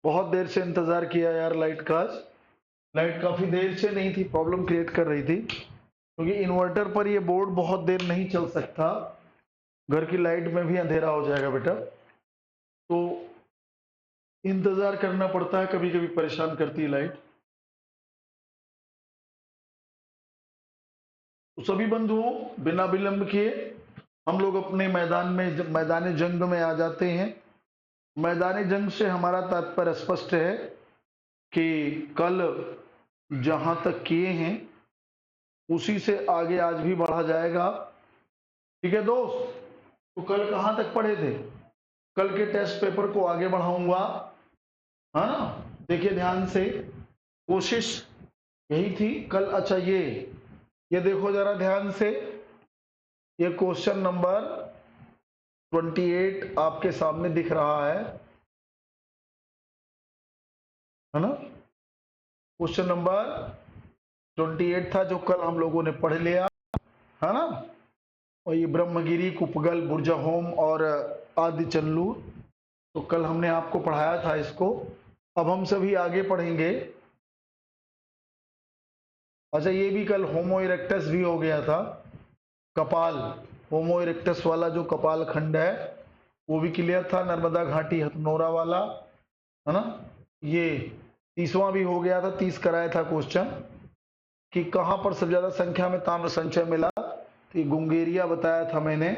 बहुत देर से इंतजार किया यार लाइट का। लाइट काफी देर से नहीं थी, प्रॉब्लम क्रिएट कर रही थी क्योंकि इन्वर्टर पर ये बोर्ड बहुत देर नहीं चल सकता, घर की लाइट में भी अंधेरा हो जाएगा बेटा, तो इंतजार करना पड़ता है, कभी कभी परेशान करती है लाइट। तो सभी बंधुओं, बिना विलंब किए हम लोग अपने मैदान जंग में आ जाते हैं। मैदान जंग से हमारा तात्पर्य स्पष्ट है कि कल जहां तक किए हैं उसी से आगे आज भी बढ़ा जाएगा। ठीक है दोस्त, तो कल कहां तक पढ़े थे? कल के टेस्ट पेपर को आगे बढ़ाऊंगा, है ना? देखिए ध्यान से, कोशिश यही थी कल। अच्छा ये देखो जरा ध्यान से, ये क्वेश्चन नंबर 28 आपके सामने दिख रहा है ना? क्वेश्चन नंबर 28 था जो कल हम लोगों ने पढ़ लिया, है ना? और ये ब्रह्मगिरी, कुपगल, बुर्जाहोम और आदि चन्नू, तो कल हमने आपको पढ़ाया था इसको। अब हम सभी आगे पढ़ेंगे। अच्छा, ये भी कल होमो इरेक्टस भी हो गया था, कपाल, होमो इरेक्टस वाला जो कपाल खंड है वो भी क्लियर था, नर्मदा घाटी हथनोरा वाला, है ना? ये 30वां भी हो गया था, 30 कराया था क्वेश्चन कि कहां पर सबसे ज्यादा संख्या में ताम्र संचय मिला, तो ये गुंगेरिया बताया था मैंने।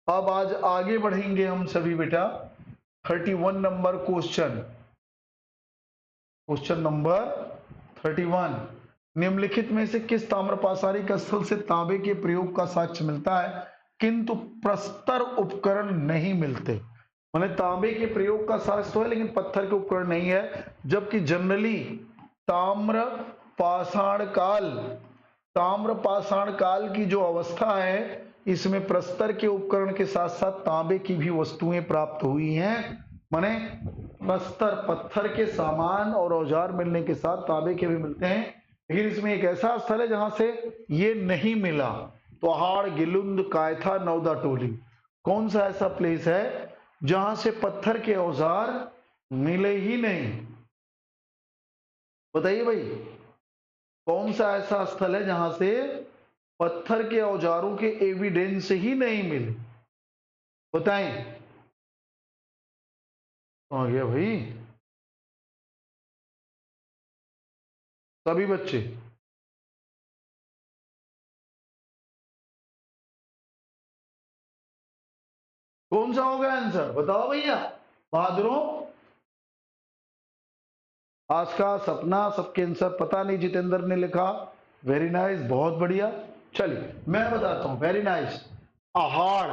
अब आज आगे बढ़ेंगे हम सभी बेटा, 31 नंबर क्वेश्चन, क्वेश्चन नंबर 31, निम्नलिखित में से किस ताम्रपाषाणिक स्थल से तांबे के प्रयोग का साक्ष्य मिलता है किंतु प्रस्तर उपकरण नहीं मिलते? माने तांबे के प्रयोग का साक्ष्य तो है लेकिन पत्थर के उपकरण नहीं है, जबकि जनरली ताम्र पाषाण काल की जो अवस्था है इसमें प्रस्तर के उपकरण के साथ साथ तांबे की भी वस्तुएं प्राप्त हुई हैं। माने प्रस्तर पत्थर के सामान और औजार मिलने के साथ तांबे के भी मिलते हैं, लेकिन इसमें एक ऐसा स्थल है जहां से ये नहीं मिला, पहाड़, गिलुंद, कायथा, नौदा टोली। कौन सा ऐसा प्लेस है जहां से पत्थर के औजार मिले ही नहीं? बताइए भाई, कौन सा ऐसा स्थल है जहां से पत्थर के औजारों के एविडेंस ही नहीं मिले? बताएं। आ गया भाई सभी बच्चे? कौन सा होगा आंसर? बताओ भैया बहादुरों। आज का सपना सबके आंसर पता नहीं, जितेंद्र ने लिखा, वेरी नाइस, बहुत बढ़िया। चलिए मैं बताता हूं, वेरी नाइस। अहाड़,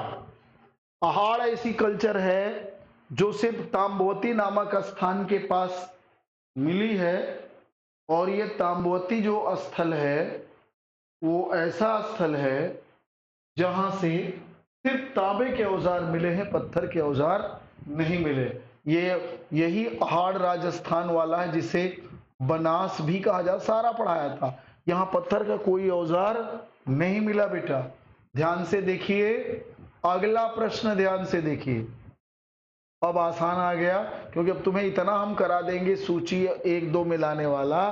अहाड़ ऐसी कल्चर है जो सिर्फ ताम्बवती नामक स्थान के पास मिली है, और ये ताम्बवती जो स्थल है वो ऐसा स्थल है जहां से सिर्फ तांबे के औजार मिले हैं, पत्थर के औजार नहीं मिले। यही अहाड़ राजस्थान वाला है जिसे बनास भी कहा जाता, सारा पढ़ाया था। यहाँ पत्थर का कोई औजार नहीं मिला बेटा। ध्यान से देखिए, अगला प्रश्न ध्यान से देखिए। अब आसान आ गया क्योंकि अब तुम्हें इतना हम करा देंगे सूची 1-2 मिलाने वाला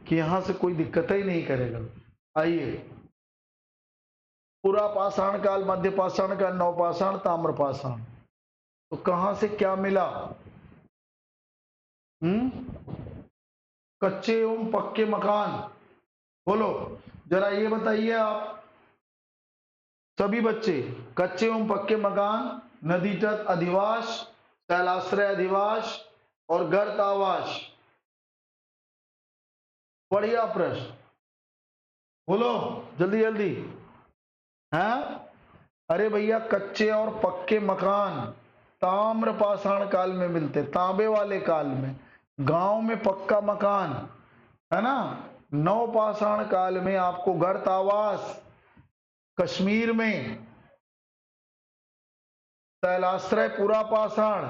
कि यहां से कोई दिक्कत ही नहीं करेगा। आइए, पूरा पाषाण काल, मध्य पाषाण काल, नवपाषाण, ताम्रपाषाण, तो कहां से क्या मिला? कच्चे एवं पक्के मकान, बोलो जरा ये बताइए आप सभी बच्चे। कच्चे एवं पक्के मकान, नदी तट अधिवास, शैलाश्रय अधिवास और गर्त आवास। बढ़िया प्रश्न, बोलो जल्दी जल्दी। हैं? अरे भैया, कच्चे और पक्के मकान ताम्र पाषाण काल में मिलते, तांबे वाले काल में। गांव में पक्का मकान, है ना? नव पाषाण काल में आपको गर्त आवास, कश्मीर में शैलाश्रय पूरा पाषाण,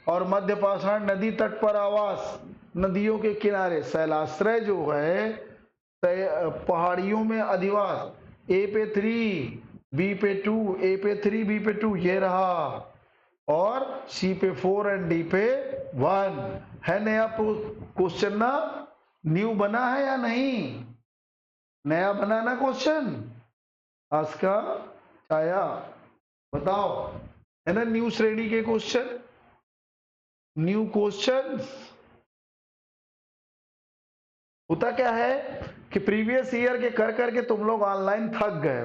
और मध्य पाषाण नदी तट पर आवास, नदियों के किनारे। शैलाश्रय जो है पहाड़ियों में अधिवास, ए पे 3, बी पे 2, ए पे 3, बी पे 2, ये रहा, और सी पे 4 एंड डी पे 1। है नया क्वेश्चन ना? न्यू बना है या नहीं? नया बना ना क्वेश्चन आज का? छाया बताओ, है ना न्यू श्रेणी के क्वेश्चन, न्यू क्वेश्चन। होता क्या है कि प्रीवियस ईयर के कर करके तुम लोग ऑनलाइन थक गए।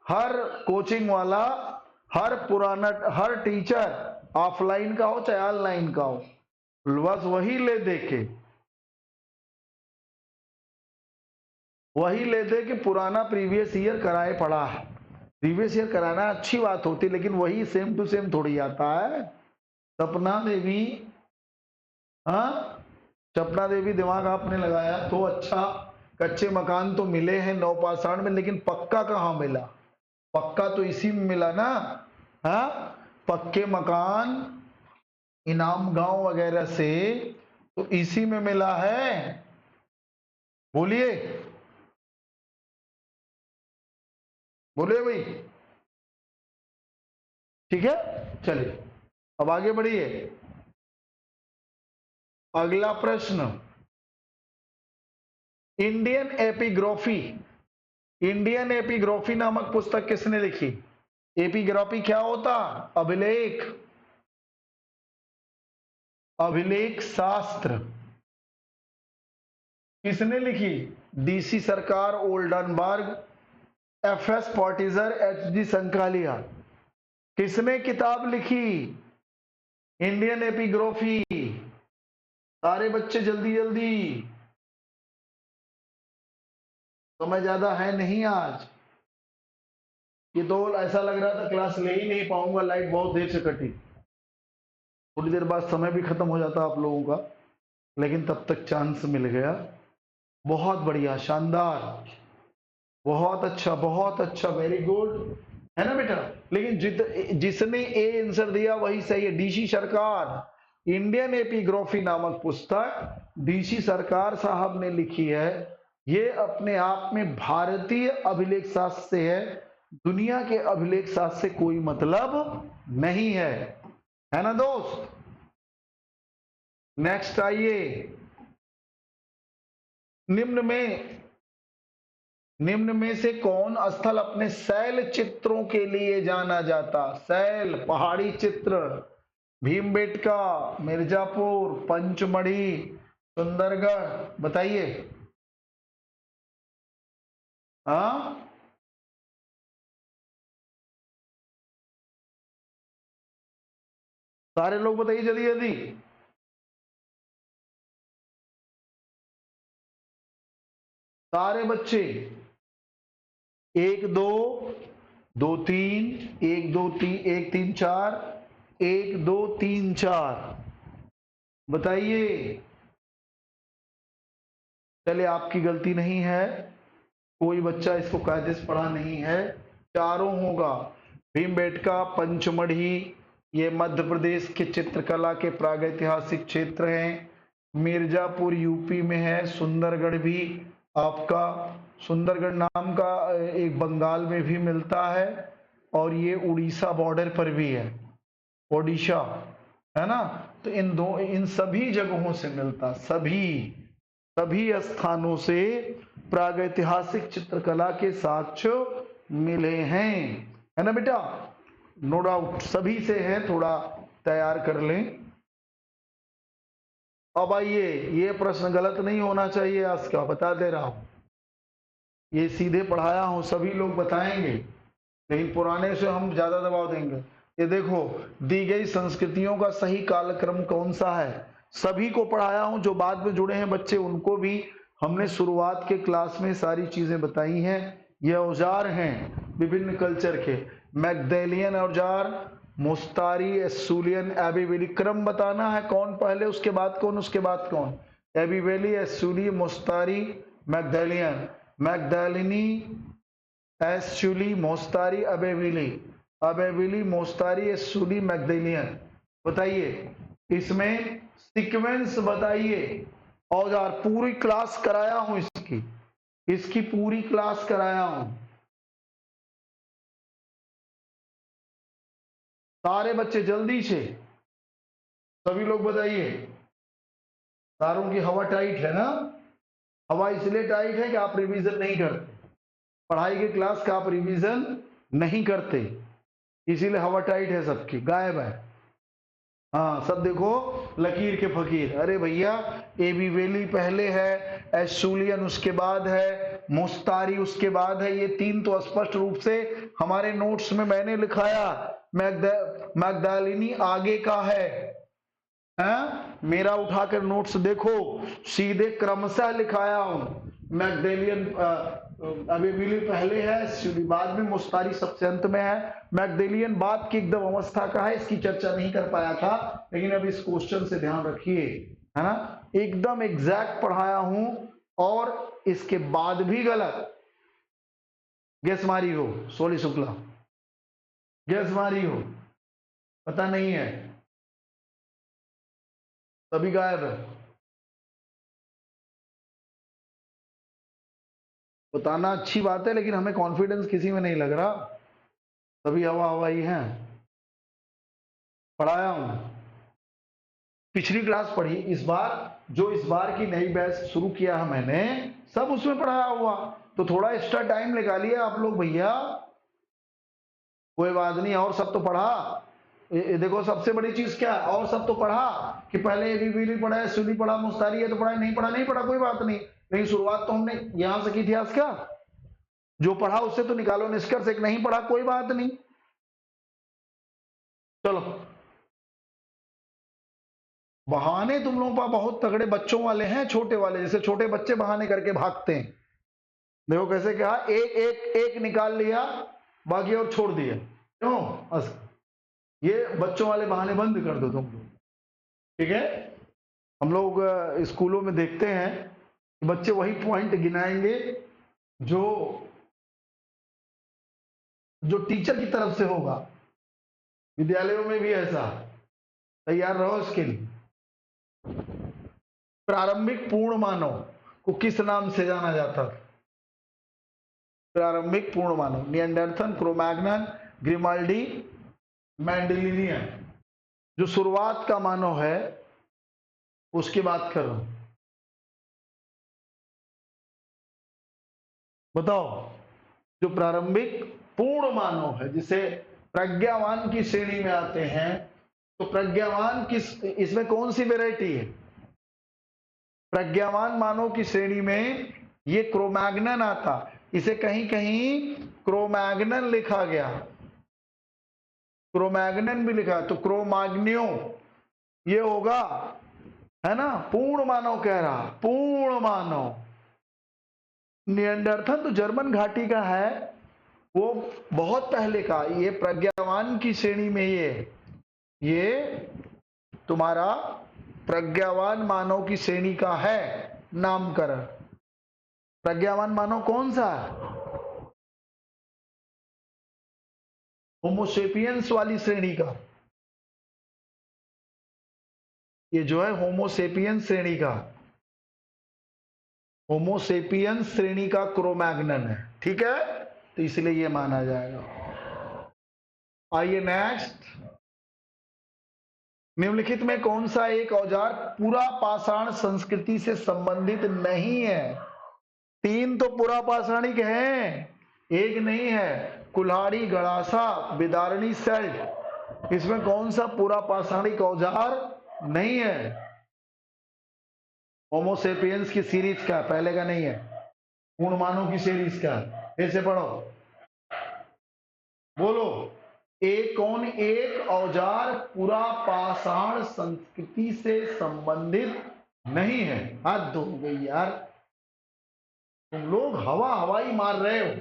हर कोचिंग वाला, हर पुराना, हर टीचर ऑफलाइन का हो चाहे ऑनलाइन का हो, बस वही ले दे कि पुराना प्रीवियस ईयर कराए पड़ा है। प्रीवियस ईयर कराना अच्छी बात होती, लेकिन वही सेम टू सेम थोड़ी आता है। सपना देवी, हाँ सपना देवी, दिमाग आपने लगाया तो अच्छा। कच्चे मकान तो मिले हैं नवपाषाण में, लेकिन पक्का कहाँ मिला? पक्का तो इसी में मिला ना। हाँ, पक्के मकान इनाम गांव वगैरह से तो इसी में मिला है। बोलिए बोलिए भाई। ठीक है, चलिए अब आगे बढ़िए। अगला प्रश्न, इंडियन एपिग्राफी, इंडियन एपिग्राफी नामक पुस्तक किसने लिखी? एपिग्राफी क्या होता? अभिलेख, अभिलेख शास्त्र। किसने लिखी? डीसी सरकार, ओल्डनबर्ग, एफएस पॉटिजर, एचजी संकालिया। किसने किताब लिखी? Indian epigraphy. सारे बच्चे जल्दी जल्दी, समय ज्यादा है नहीं आज। ये तो ऐसा लग रहा था क्लास ले ही नहीं पाऊंगा, लाइट बहुत देर से कटी। थोड़ी देर बाद समय भी खत्म हो जाता आप लोगों का, लेकिन तब तक चांस मिल गया। बहुत बढ़िया, शानदार, बहुत अच्छा, वेरी गुड, है ना बेटा? लेकिन जिसने ए आंसर दिया वही सही है, डीसी सरकार। इंडियन एपिग्राफी नामक पुस्तक डीसी सरकार साहब ने लिखी है। ये अपने आप में भारतीय अभिलेख शास्त्र से है, दुनिया के अभिलेख शास्त्र से कोई मतलब नहीं है ना दोस्त? नेक्स्ट आइए। निम्न में निम्न में से कौन स्थल अपने शैल चित्रों के लिए जाना जाता? शैल पहाड़ी चित्र, भीमबेटका, मिर्जापुर, पंचमढ़ी, सुंदरगढ़, बताइए। हाँ, सारे लोग बताइए जल्दी जल्दी। सारे बच्चे, एक दो, दो तीन, एक दो तीन, एक तीन चार, एक दो तीन चार, बताइए। चले, आपकी गलती नहीं है, कोई बच्चा इसको कायदे से पढ़ा नहीं है, चारों होगा। भीमबेटका, पंचमढ़ी, ये मध्य प्रदेश के चित्रकला के प्रागैतिहासिक क्षेत्र हैं। मिर्जापुर यूपी में है। सुंदरगढ़ भी आपका, सुंदरगढ़ नाम का एक बंगाल में भी मिलता है, और ये उड़ीसा बॉर्डर पर भी है, ओडिशा, है ना? तो इन सभी जगहों से मिलता, सभी स्थानों से प्रागैतिहासिक चित्रकला के साक्ष्य मिले हैं, है ना बेटा? नो डाउट सभी से है, थोड़ा तैयार कर लें। अब आइए, ये प्रश्न गलत नहीं होना चाहिए आज का, बता दे रहा हूं। ये सीधे पढ़ाया हूं, सभी लोग बताएंगे, लेकिन पुराने से हम ज्यादा दबाव देंगे। ये देखो, दी गई संस्कृतियों का सही कालक्रम कौन सा है? सभी को पढ़ाया हूं, जो बाद में जुड़े हैं बच्चे उनको भी हमने शुरुआत के क्लास में सारी चीजें बताई हैं। ये औजार हैं विभिन्न कल्चर के, मैगडेलियन औजार, मुस्तारी, एस्सूलियन, एबीवेली। क्रम बताना है, कौन पहले उसके बाद कौन उसके बाद कौन। एबीवेली, एस्सूली, मुस्तारी, मैगडेलियन, मैगडेलिनी, एस्सूली, मोस्तारी, अबेविली, अबेविली, मोस्तारी, एस्सूली, मैगडेलियन। बताइए, इसमें सीक्वेंस बताइए। औजार पूरी क्लास कराया हूं, इसकी पूरी क्लास कराया हूं। सारे बच्चे जल्दी से, सभी लोग बताइए। तारों की हवा टाइट है ना, हवा इसलिए टाइट है कि आप रिवीजन नहीं करते, पढ़ाई के क्लास का आप रिवीजन नहीं करते, इसीलिए हवा टाइट है, सबकी गायब है। हाँ सब देखो लकीर के फकीर। अरे भैया ए बी वेली पहले है, एशुलियन उसके बाद है, मुस्तारी उसके बाद है, ये तीन तो स्पष्ट रूप से हमारे नोट्स में मैंने लिखाया। मैग्दालिनी आगे का है, मेरा उठाकर नोट्स देखो, सीधे क्रमशः लिखाया हूं। मैग्डेलियन अबेबिली पहले है, बाद में मुस्तारी सबसे अंत में है। मैग्डेलियन बाद की एकदम अवस्था का है, इसकी चर्चा नहीं कर पाया था, लेकिन अब इस क्वेश्चन से ध्यान रखिए, है ना, एकदम एग्जैक्ट पढ़ाया हूं और इसके बाद भी गलत। गेस मारी हो सोली शुक्ला, गेस मारी हो, पता नहीं है, तभी गायब है। बताना अच्छी बात है, लेकिन हमें कॉन्फिडेंस किसी में नहीं लग रहा, तभी हवा हवाई है। पढ़ाया हूं, पिछली क्लास पढ़ी, इस बार की नई बैच शुरू किया है मैंने, सब उसमें पढ़ाया हुआ, तो थोड़ा एक्स्ट्रा टाइम लगा लिया आप लोग भैया, कोई बात नहीं, और सब तो पढ़ा। देखो सबसे बड़ी चीज क्या है, और सब तो पढ़ा, कि पहले एबीवीली पढ़ा है, सुनी पढ़ा, मुस्तारी है तो पढ़ा, नहीं पढ़ा नहीं पढ़ा कोई बात नहीं, लेकिन शुरुआत तो हमने यहां से की थी आज का, जो पढ़ा उससे तो निकालो निष्कर्ष, एक नहीं पढ़ा कोई बात नहीं। चलो बहाने तुम लोगों का बहुत तगड़े बच्चों वाले हैं, छोटे वाले, जैसे छोटे बच्चे बहाने करके भागते हैं, देखो कैसे कहा, एक एक एक निकाल लिया, बाकी और छोड़ दिया, क्यों, ये बच्चों वाले बहाने बंद कर दो तुम लोग, ठीक है। हम लोग स्कूलों में देखते हैं कि बच्चे वही पॉइंट गिनाएंगे जो जो टीचर की तरफ से होगा, विद्यालयों में भी ऐसा, तैयार रहो इसके लिए। प्रारंभिक पूर्ण मानव को किस नाम से जाना जाता था, प्रारंभिक पूर्ण मानव, निएंडरथल, क्रोमैग्नन, ग्रिमाल्डी, मैंडेलिनियन, जो शुरुआत का मानव है उसकी बात कर रहा हूं, बताओ, जो प्रारंभिक पूर्ण मानव है, जिसे प्रज्ञावान की श्रेणी में आते हैं, तो प्रज्ञावान किस, इसमें कौन सी वेराइटी है, प्रज्ञावान मानव की श्रेणी में ये क्रोमैग्नन आता, इसे कहीं कहीं क्रोमैग्नन लिखा गया, क्रोमैग्नन भी लिखा, तो क्रोमाग्नियो ये होगा, है ना, पूर्ण मानव कह रहा, पूर्ण मानव। निएंडरथल तो जर्मन घाटी का है, वो बहुत पहले का, ये प्रज्ञावान की श्रेणी में, ये तुम्हारा प्रज्ञावान मानव की श्रेणी का है नामकरण। प्रज्ञावान मानव कौन सा है, होमोसेपियंस वाली श्रेणी का, ये जो है होमोसेपियंस श्रेणी का, होमोसेपियंस श्रेणी का क्रोमैग्नन है, ठीक है, तो इसलिए ये माना जाएगा। आइए नेक्स्ट, निम्नलिखित में कौन सा एक औजार पूरा पाषाण संस्कृति से संबंधित नहीं है, तीन तो पूरा पाषाणिक हैं, एक नहीं है, कुल्हाड़ी, गड़ासा, बिदारणी, सेल्ट, इसमें कौन सा पूरा पाषाणिक औजार नहीं है, होमोसेपियंस की सीरीज का, पहले का नहीं है, पूर्ण मानव की सीरीज का, फिर से पढ़ो, बोलो, कौन एक औजार पूरा पाषाण संस्कृति से संबंधित नहीं है, हद हो गई यार, तुम लोग हवा हवाई मार रहे हो,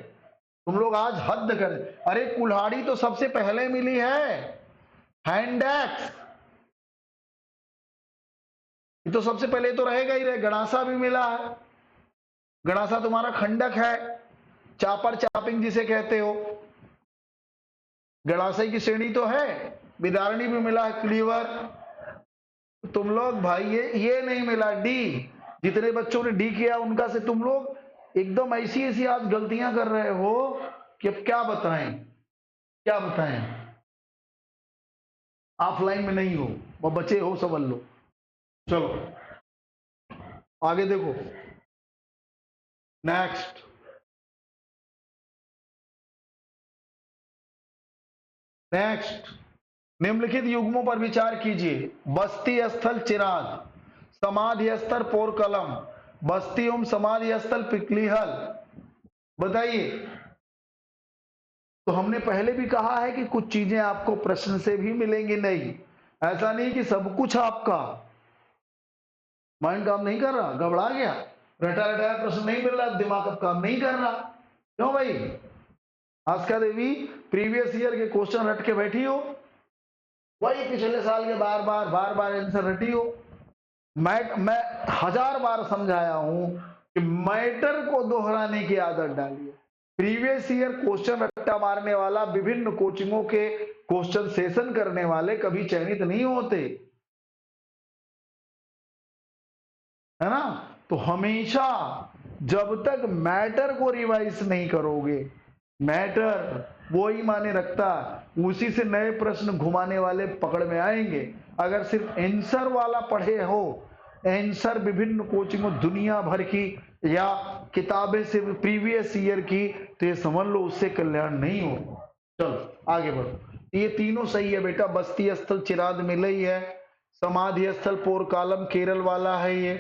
तुम लोग आज हद कर, अरे कुल्हाड़ी तो सबसे पहले मिली है, हैंड एक्स, ये तो सबसे पहले तो रहेगा ही रहे, गणासा भी मिला है, गणासा तुम्हारा खंडक है, चापर चापिंग जिसे कहते हो, गणासा की श्रेणी तो है, बिदारणी भी मिला है, क्लीवर, तुम लोग भाई ये नहीं मिला, डी, जितने बच्चों ने डी किया उनका से तुम लोग एकदम ऐसी ऐसी आज गलतियां कर रहे हो कि अब क्या बताएं, क्या बताएं, ऑफलाइन में नहीं हो, वो बचे हो समझ लो। चलो आगे देखो, नेक्स्ट, नेक्स्ट, निम्नलिखित युग्मों पर विचार कीजिए। बस्ती स्थल चिराग, समाधि स्थल पोरकलम, बस्ती एवं समाधि स्थल पिकलीहल। बताइए। तो हमने पहले भी कहा है कि कुछ चीजें आपको प्रश्न से भी मिलेंगी नहीं, ऐसा नहीं कि सब कुछ आपका माइंड काम नहीं कर रहा, घबरा गया, रटा रटाया प्रश्न नहीं मिल रहा, दिमाग अब काम नहीं कर रहा। क्यों भाई? आस्का देवी प्रीवियस ईयर के क्वेश्चन रट के बैठी हो, वही पिछले साल के बार बार आंसर रटी हो। मैं 1000 बार समझाया हूं कि मैटर को दोहराने की आदत डालिए। प्रीवियस ईयर क्वेश्चन रट्टा मारने वाला, विभिन्न कोचिंगों के क्वेश्चन सेशन करने वाले कभी चयनित नहीं होते, है ना? तो हमेशा जब तक मैटर को रिवाइज नहीं करोगे, मैटर वो ही माने रखता, उसी से नए प्रश्न घुमाने वाले पकड़ में आएंगे। अगर सिर्फ आंसर वाला पढ़े हो, आंसर विभिन्न कोचिंगों दुनिया भर की या किताबें सिर्फ प्रीवियस ईयर की, तो ये समझ लो उससे कल्याण नहीं हो। चलो आगे बढ़ो। ये तीनों सही है बेटा, बस्ती स्थल चिराद मिले ही है, समाधि स्थल पोरकालम केरल वाला है ये,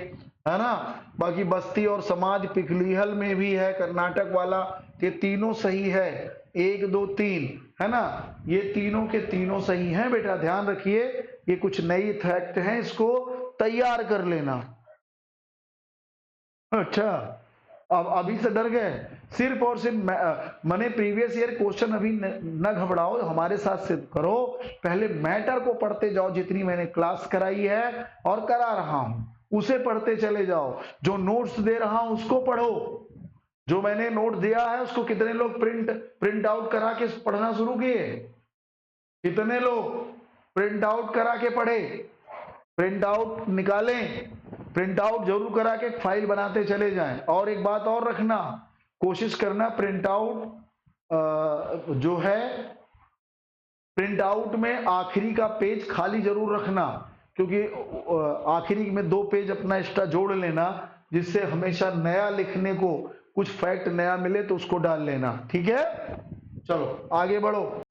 है ना? बाकी बस्ती और समाधि पिकलीहल में भी है, कर्नाटक वाला। ये तीनों सही है, 1 2 3, है ना? ये तीनों के तीनों सही हैं बेटा, ध्यान रखिए। ये कुछ नई फैक्ट हैं, इसको तैयार कर लेना। अच्छा, अब अभी से डर गए? सिर्फ और सिर्फ मैंने प्रीवियस ईयर क्वेश्चन अभी न घबराओ, हमारे साथ सिर्फ करो, पहले मैटर को पढ़ते जाओ, जितनी मैंने क्लास कराई है और करा रहा हूं उसे पढ़ते चले जाओ। जो नोट्स दे रहा हूं उसको पढ़ो, जो मैंने नोट दिया है उसको कितने लोग प्रिंट आउट करा के पढ़ना शुरू किए? कितने लोग प्रिंट आउट करा के पढ़े? प्रिंट आउट निकालें, प्रिंट आउट जरूर करा के फाइल बनाते चले जाएं। और एक बात और रखना, कोशिश करना प्रिंट आउट जो है, प्रिंट आउट में आखिरी का पेज खाली जरूर रखना, क्योंकि आखिरी में 2 पेज अपना एक्स्ट्रा जोड़ लेना, जिससे हमेशा नया लिखने को कुछ फैक्ट नया मिले तो उसको डाल लेना, ठीक है? चलो आगे बढ़ो।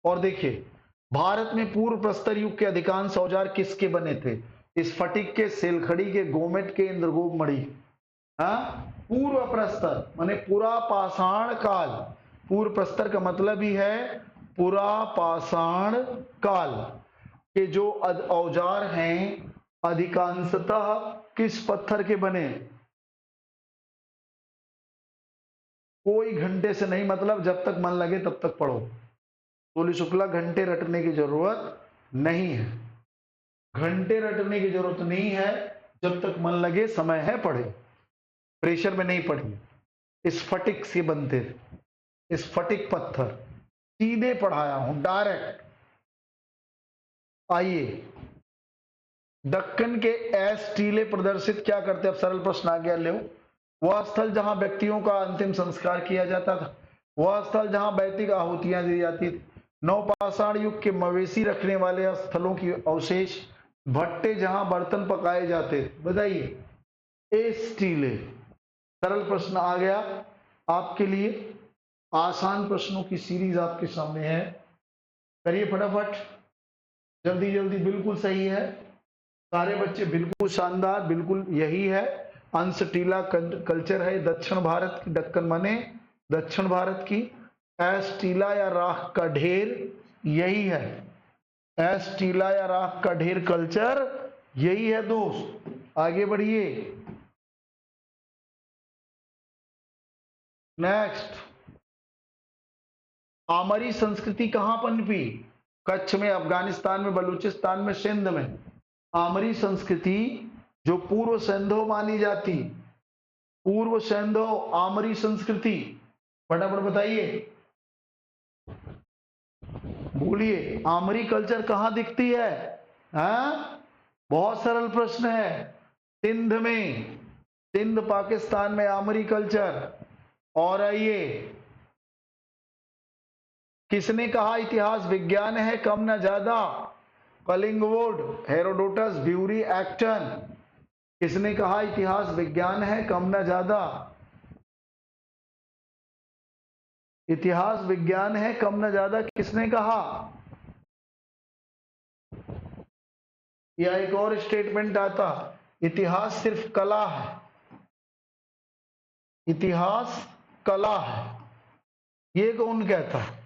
और देखिए, भारत में पूर्व प्रस्तर युग के अधिकांश औजार किसके बने थे? स्फटिक के, सेलखड़ी के, गोमेट के, इंद्रगोप मणि। हाँ, पूर्व प्रस्तर माने पुरा पाषाण काल। पूर्व प्रस्तर का मतलब ही है पुरा पाषाण काल के जो औजार हैं अधिकांशतः किस पत्थर के बने? कोई घंटे से नहीं, मतलब जब तक मन लगे तब तक पढ़ो। तोली शुक्ला घंटे रटने की जरूरत नहीं है, घंटे रटने की जरूरत नहीं है, जब तक मन लगे समय है पढ़े, प्रेशर में नहीं पढ़ी। स्फटिक से बनते थे, स्फटिक पत्थर, सीधे पढ़ाया हूं डायरेक्ट। आइए, दक्कन के एस टीले प्रदर्शित क्या करते? अब सरल प्रश्न आ गया, ले वह स्थल जहां व्यक्तियों का अंतिम संस्कार किया जाता था, वह स्थल जहां वैदिक आहुतियां दी जाती थी, नवपाषाण युग के मवेशी रखने वाले स्थलों की अवशेष, भट्टे जहां बर्तन पकाए जाते थे। बताइए, एस टीले। सरल प्रश्न आ गया आपके लिए, आसान प्रश्नों की सीरीज आपके सामने है, करिए फटाफट, जल्दी जल्दी। बिल्कुल सही है सारे बच्चे, बिल्कुल शानदार, बिल्कुल यही है। अंश टीला कल्चर है दक्षिण भारत की, दक्कन माने दक्षिण भारत की। एस टीला या राख का ढेर यही है, एस टीला या राख का ढेर कल्चर यही है दोस्त। आगे बढ़िए, नेक्स्ट। आमरी संस्कृति कहां पनपी? कच्छ में, अफगानिस्तान में, बलूचिस्तान में, सिंध में। आमरी संस्कृति जो पूर्व सैंधव मानी जाती, पूर्व सैंधव आमरी संस्कृति, फटाफट बताइए, बोलिए। आमरी कल्चर कहां दिखती है? हाँ, बहुत सरल प्रश्न है, सिंध में, सिंध पाकिस्तान में आमरी कल्चर। और आइए, किसने कहा इतिहास विज्ञान है कम ना ज्यादा? कलिंगवुड, हेरोडोटस, ब्यूरी, एक्टन। किसने कहा इतिहास विज्ञान है कम ना ज्यादा? इतिहास विज्ञान है कम ना ज्यादा, किसने कहा? या एक और स्टेटमेंट आता, इतिहास सिर्फ कला है। इतिहास कला है, ये कौन कहता है?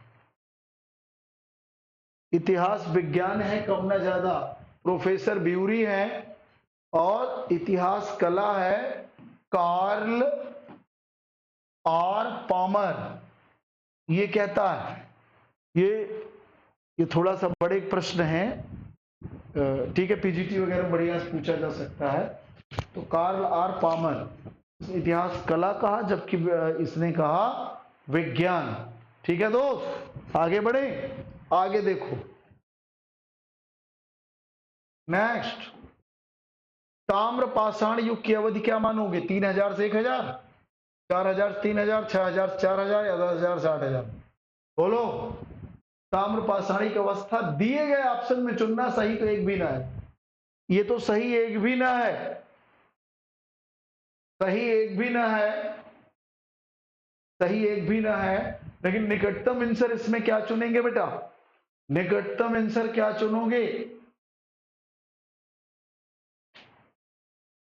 इतिहास विज्ञान है कम ना ज्यादा, प्रोफेसर ब्यूरी है। और इतिहास कला है, कार्ल आर पामर, ये कहता है। ये थोड़ा सा बड़े प्रश्न है, ठीक है, पीजीटी वगैरह बढ़िया से पूछा जा सकता है। तो कार्ल आर पामर इतिहास कला कहा, जबकि इसने कहा विज्ञान। ठीक है दोस्त, आगे बढ़े, आगे देखो। नेक्स्ट, ताम्र पाषाण युग की अवधि क्या मानोगे? 3000 से 1000, 4000 से 3000, 6000 से 4000 या 10000 से 8000? बोलो। ताम्र पाषाणिक अवस्था दिए गए ऑप्शन में चुनना, सही तो एक भी ना है। ये तो सही एक भी ना है, सही एक भी ना है, सही एक भी ना है। लेकिन निकटतम आंसर इसमें क्या चुनेंगे बेटा? निकटतम आंसर क्या चुनोगे?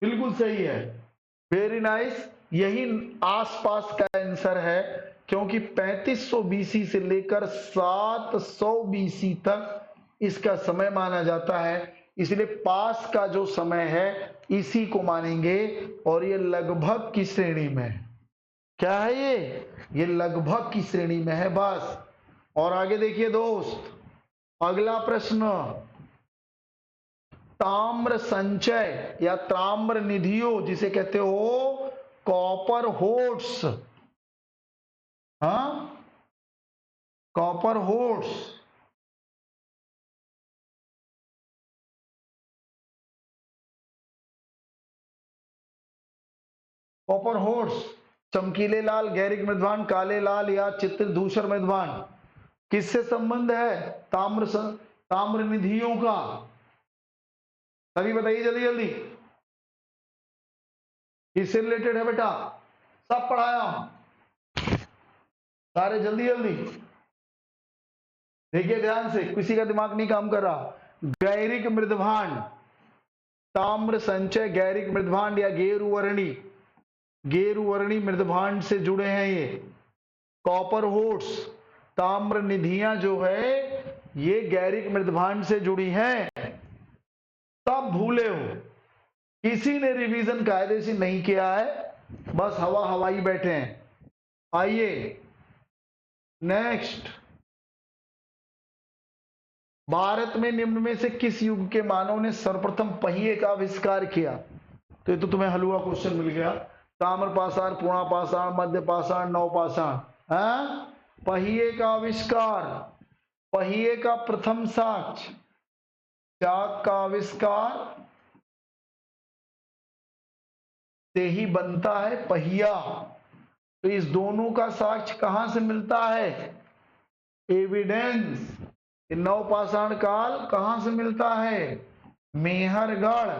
बिल्कुल सही है, वेरी नाइस। यही आसपास का आंसर है, क्योंकि 3500 बीसी से लेकर 700 बीसी तक इसका समय माना जाता है। इसलिए पास का जो समय है इसी को मानेंगे, और ये लगभग की श्रेणी में है। क्या है ये लगभग की श्रेणी में है बस। और आगे देखिए दोस्त, अगला प्रश्न, ताम्र संचय या ताम्र निधियों जिसे कहते हो कॉपर होर्ड्स, हाँ, कॉपर होर्ड्स, कॉपर होर्ड्स, चमकीले लाल, गैरिक मृदवान, काले लाल या चित्र धूसर मृदवान, किससे संबंध है ताम्र निधियों का? सभी बताइए जल्दी जल्दी, किससे रिलेटेड है बेटा? सब पढ़ाया सारे, जल्दी जल्दी देखिए ध्यान से, किसी का दिमाग नहीं काम कर रहा। गैरिक मृदभांड, ताम्र संचय गैरिक मृदभांड या गेरुवर्णी मृदभांड से जुड़े हैं ये। कॉपर होर्ड्स, ताम्र निधियां जो है ये गैरिक मृदभांड से जुड़ी हैं। सब भूले हो, किसी ने रिवीजन कायदे से नहीं किया है, बस हवा हवाई बैठे हैं। आइए नेक्स्ट, भारत में निम्न में से किस युग के मानव ने सर्वप्रथम पहिए का आविष्कार किया? तो ये तो तुम्हें हलवा क्वेश्चन मिल गया। ताम्र पाषाण, पूर्णा पाषाण, मध्य पाषाण, नव पाषाण। पहिए का आविष्कार, पहिए का प्रथम साक्ष्य, चाक का आविष्कार से ही बनता है पहिया। तो इस दोनों का साक्ष्य कहां से मिलता है? एविडेंस। नवपाषाण काल कहां से मिलता है? मेहरगढ़।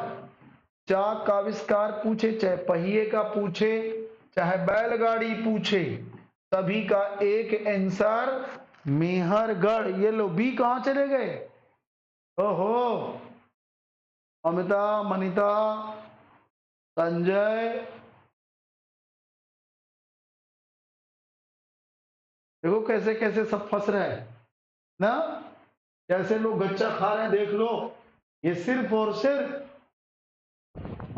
चाक का आविष्कार पूछे, चाहे पहिए का पूछे, चाहे बैलगाड़ी पूछे, सभी का एक आंसर मेहरगढ़। ये लो, बी कहां चले गए? ओहो, अमिता, मनिता, संजय, देखो कैसे कैसे सब फंस रहे हैं ना, कैसे लोग गच्चा खा रहे हैं, देख लो। ये सिर्फ और सिर्फ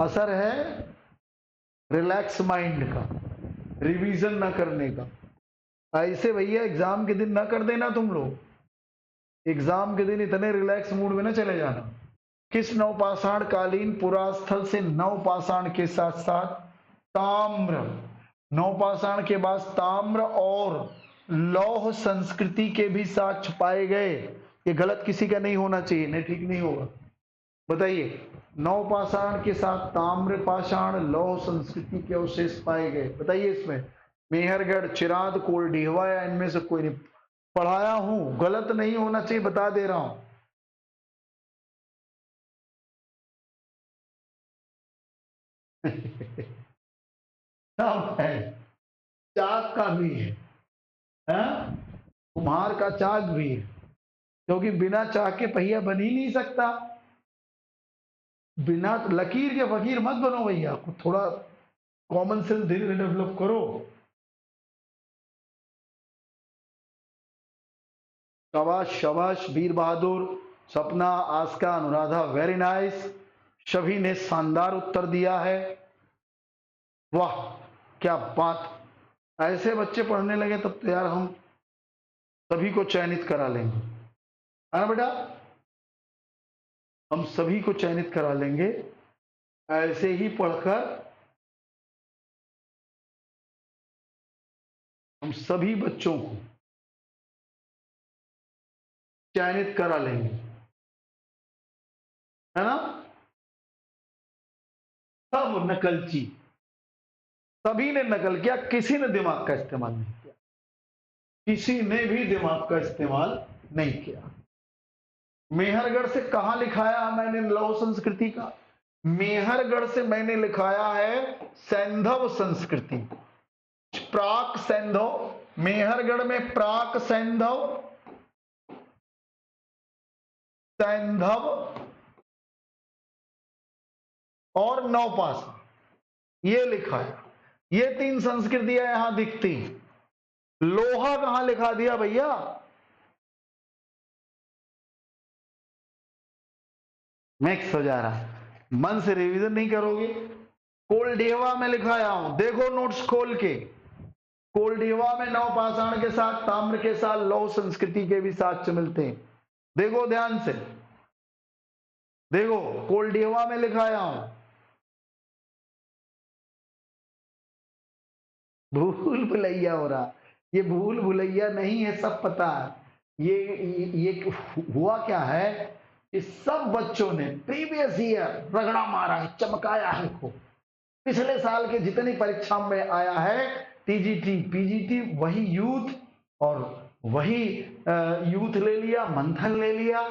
असर है रिलैक्स माइंड का, रिवीजन ना करने का। ऐसे भैया एग्जाम के दिन ना कर देना तुम लोग, एग्जाम के दिन इतने रिलैक्स मूड में ना चले जाना। किस नवपाषाण कालीन पुरास्थल से नवपाषाण के साथ साथ ताम्र, नवपाषाण के बाद ताम्र और लौह संस्कृति के भी साक्ष्य पाए गए? ये गलत किसी का नहीं होना चाहिए, नहीं ठीक नहीं होगा। बताइए, नवपाषाण के साथ ताम्र पाषाण, लौह संस्कृति के अवशेष पाए गए, बताइए इसमें। मेहरगढ़, चिराद, कोलडीहवा या इनमें से कोई नहीं? पढ़ाया हूं, गलत नहीं होना चाहिए, बता दे रहा हूं। सब है, चाक का भी है, हाँ? कुम्हार का चाक भी है, क्योंकि बिना चाक के पहिया बन ही नहीं सकता। बिना लकीर के फकीर मत बनो भैया, थोड़ा कॉमन सेंस धीरे धीरे डेवलप करो। शाबाश शाबाश, वीर बहादुर, सपना, आस्का, अनुराधा, वेरी नाइस। सभी ने शानदार उत्तर दिया है। वाह क्या बात। ऐसे बच्चे पढ़ने लगे तब तो यार हम सभी को चयनित करा लेंगे, है ना बेटा? हम सभी को चयनित करा लेंगे ऐसे ही पढ़कर। हम सभी बच्चों को चयनित करा लेंगे, है ना? सब नकलची, सभी ने नकल किया, किसी ने दिमाग का इस्तेमाल नहीं किया, किसी ने भी दिमाग का इस्तेमाल नहीं किया। मेहरगढ़ से कहां लिखाया मैंने लौह संस्कृति का? मेहरगढ़ से मैंने लिखाया है सैंधव संस्कृति, प्राक सैंधव। मेहरगढ़ में प्राक सैंधव, सैंधव और नवपाषाण, ये लिखा है। ये तीन संस्कृतियां यहां दिखती। लोहा कहां लिखा दिया भैया? मिक्स हो जा रहा है, मन से रिवीजन नहीं करोगे। कोलडेवा में लिखाया हूं, देखो नोट्स खोल के। कोलडेवा में नवपाषाण के साथ, ताम्र के साथ लौह संस्कृति के भी साक्ष्य मिलते हैं। देखो ध्यान से, देखो कोलडेवा में लिखाया हूं। भूल भुलैया हो रहा, ये भूल भुलैया नहीं है, सब पता है। ये हुआ क्या है कि सब बच्चों ने प्रीवियस ईयर रगड़ा मारा है, चमकाया है खूब। पिछले साल के जितनी परीक्षा में आया है, टीजीटी पीजीटी, वही यूथ, और वही यूथ ले लिया, मंथन ले लिया,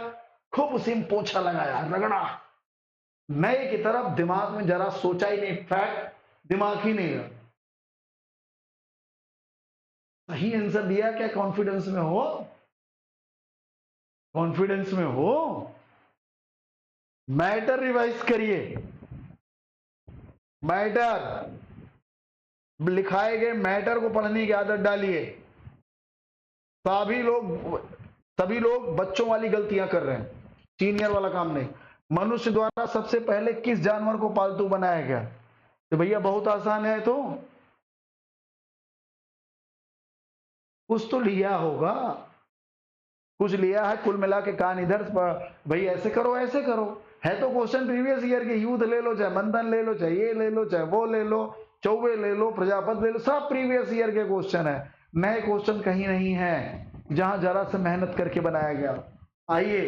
खूब उसी में पोछा लगाया, रगड़ा। नए की तरफ दिमाग में जरा सोचा ही नहीं, फैक्ट दिमाग ही नहीं रहा। सही आंसर दिया क्या? कॉन्फिडेंस में हो? कॉन्फिडेंस में हो? मैटर रिवाइज करिए, मैटर लिखाए गए मैटर को पढ़ने की आदत डालिए। सभी लोग बच्चों वाली गलतियां कर रहे हैं, सीनियर वाला काम नहीं। मनुष्य द्वारा सबसे पहले किस जानवर को पालतू बनाया गया? तो भैया बहुत आसान है, तो कुछ तो लिया होगा, कुछ लिया है। कुल मिला के कान इधर, भाई ऐसे करो ऐसे करो, है तो क्वेश्चन प्रीवियस ईयर के। युद्ध ले लो, चाहे मंथन ले लो, चाहे ये ले लो, चाहे वो ले लो, चौबे ले लो, प्रजापति ले लो, सब प्रीवियस ईयर के क्वेश्चन है। नए क्वेश्चन कहीं नहीं है जहां जरा से मेहनत करके बनाया गया। आइए,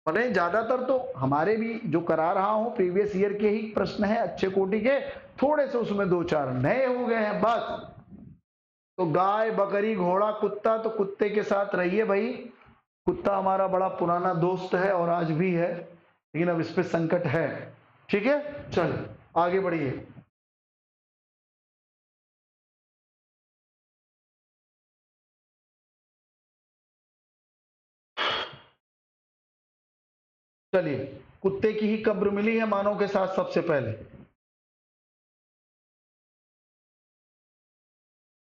भले ज्यादातर तो हमारे भी जो करा रहा हूं प्रीवियस ईयर के ही प्रश्न है, अच्छे कोटि के, थोड़े से उसमें दो चार नए हो गए हैं बस। तो गाय, बकरी, घोड़ा, कुत्ता, तो कुत्ते के साथ रहिए भाई। कुत्ता हमारा बड़ा पुराना दोस्त है और आज भी है, लेकिन अब इस पे संकट है। ठीक है, चल आगे बढ़िए। चलिए, कुत्ते की ही कब्र मिली है मानव के साथ सबसे पहले।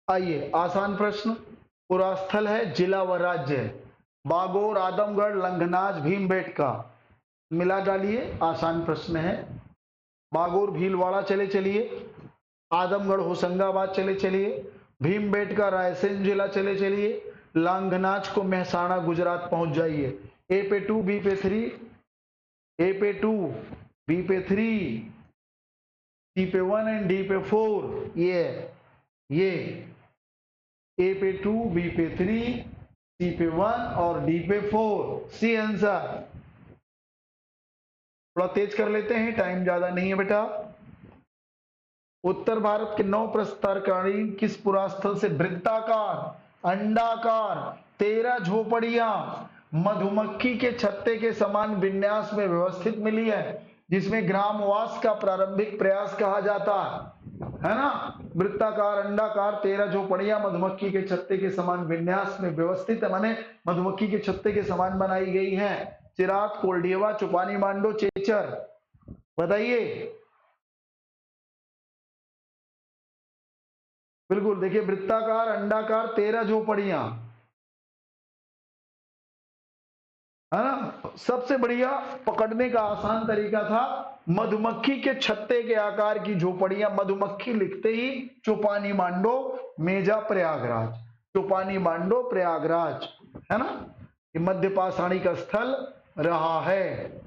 आइए, आसान प्रश्न। पूरा स्थल है, जिला व राज्य है। बागोर, आदमगढ़, लंघनाज, भीमबेटका, मिला डालिए। आसान प्रश्न है। बागोर भीलवाड़ा चले चलिए, आदमगढ़ होशंगाबाद चले चलिए, भीमबेटका रायसेन जिला चले चलिए, लांघनाच को मेहसाणा गुजरात पहुंच जाइए। ए पे 2, बी पे 3, ए पे 2, बी पे 3, सी पे 1 एंड डी पे 4। ये ए पे 2, बी पे 3, सी पे 1 और डी पे 4, सी आंसर। थोड़ा तेज कर लेते हैं, टाइम ज्यादा नहीं है बेटा। उत्तर भारत के 9 प्रस्तरकालीन किस पुरास्थल से वृत्ताकार अंडाकार 13 झोपड़ियां मधुमक्खी के छत्ते के समान विन्यास में व्यवस्थित मिली है, जिसमें ग्रामवास का प्रारंभिक प्रयास कहा जाता है ना। वृत्ताकार अंडाकार 13 झोपड़ियां मधुमक्खी के छत्ते के समान विन्यास में व्यवस्थित है, माने मधुमक्खी के छत्ते के समान बनाई गई है। चिरात, कोल्डियवा, चुपानी मांडो, चेचर, बताइए। बिल्कुल, देखिए वृत्ताकार अंडाकार 13 झोपड़ियां, है ना। सबसे बढ़िया पकड़ने का आसान तरीका था मधुमक्खी के छत्ते के आकार की झोपड़ियां। मधुमक्खी लिखते ही चुपानी मांडो, मेजा, प्रयागराज। चुपानी मांडो, प्रयागराज, है ना। ये मध्य पाषाणिक स्थल रहा है।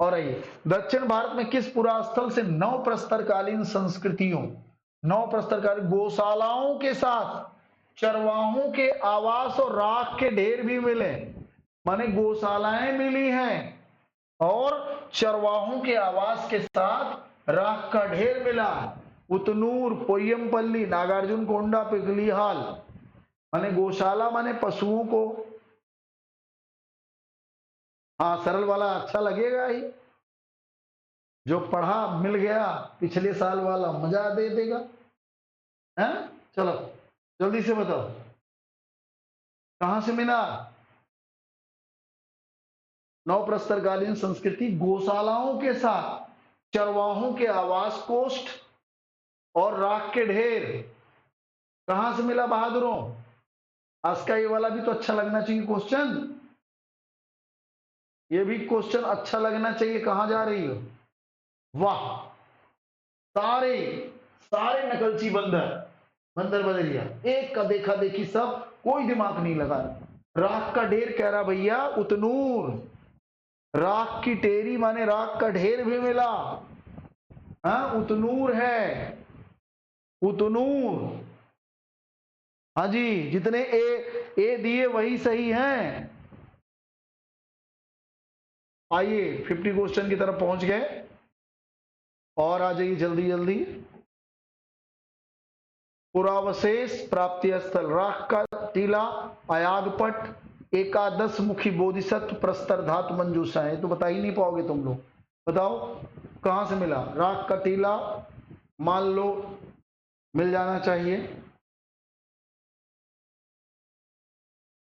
और आइए, दक्षिण भारत में किस पुरास्थल से नव प्रस्तरकालीन संस्कृतियों, नव प्रस्तरकालीन गौशालाओं के साथ चरवाहों के आवास और राख के ढेर भी मिले, माने गौशालाएं मिली हैं और चरवाहों के आवास के साथ राख का ढेर मिला। उतनूर, पोयमपल्ली, नागार्जुन कोंडा, पिगलीहाल, माने गौशाला माने पशुओं को। हाँ, सरल वाला अच्छा लगेगा ही, जो पढ़ा मिल गया पिछले साल वाला मजा दे देगा, है। चलो जल्दी से बताओ, कहां से मिला नव प्रस्तरकालीन संस्कृति? गौशालाओं के साथ चरवाहों के आवास कोष्ठ और राख के ढेर। कहां से मिला बहादुरों? आज का ये वाला भी तो अच्छा लगना चाहिए क्वेश्चन, ये भी क्वेश्चन अच्छा लगना चाहिए। कहां जा रही हो? वाह, सारे सारे नकलची बंदर, बंदर बदरिया, एक का देखा देखी सब, कोई दिमाग नहीं लगा। राख का ढेर कह रहा भैया उतनूर, राख की टेरी माने राख का ढेर भी मिला। हाँ, उतनूर है, उतनूर। हाँ जी, जितने ए दिए वही सही हैं। आइए 50 क्वेश्चन की तरफ पहुंच गए, और आ जाइए जल्दी जल्दी। पुरावशेष, प्राप्ति स्थल, राख का टीला, अयागपट, एकादश मुखी बोधिसत्व, प्रस्तर धातु मंजूषा है। तो बता ही नहीं पाओगे तुम लोग, बताओ कहां से मिला? राख का टीला मान लो मिल जाना चाहिए,